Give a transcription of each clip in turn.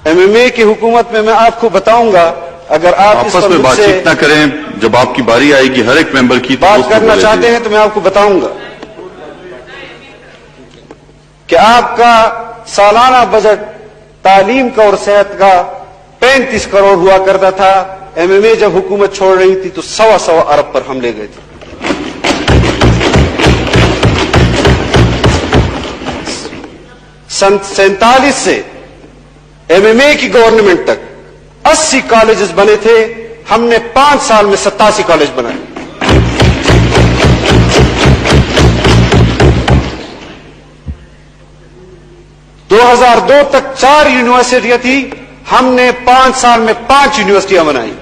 MMA की हुकूमत में मैं आपको बताऊंगा, अगर आप आपस में बातचीत न करें, जब आपकी बारी आएगी हर एक मेंबर की बात करना चाहते हैं तो मैं आपको बताऊंगा कि आपका सालाना बजट तालीम का और सेहत का 35 करोड़ हुआ करता था। MMA जब हुकूमत छोड़ रही थी तो 1.25 अरब पर हम ले गए थे। सन 47 से MMA की गवर्नमेंट तक 80 कॉलेजेस बने थे। हमने 5 साल में 87 कॉलेज बनाए। दो 2002 तक 4 यूनिवर्सिटियां थी, हमने 5 साल में 5 यूनिवर्सिटियां बनाई।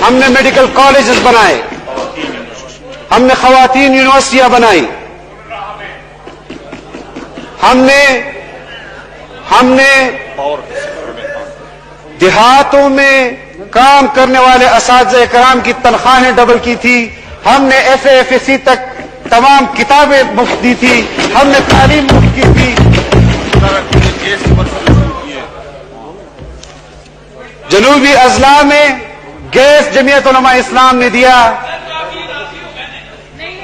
हमने मेडिकल कॉलेजेस बनाए, हमने खवातीन यूनिवर्सिटियां बनाई, हमने देहातों में काम करने वाले असातिज़े किराम की तनख्वाहें डबल की थी। हमने FAFSC तक तमाम किताबें मुफ्त दी थी। हमने तालीम मुफ्त की थी। जनूबी अजला में गैस जमीयत उलमा इस्लाम ने दिया।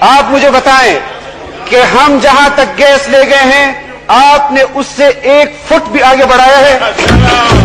आप मुझे बताएं कि हम जहां तक गैस ले गए हैं, आपने उससे 1 फुट भी आगे बढ़ाया है?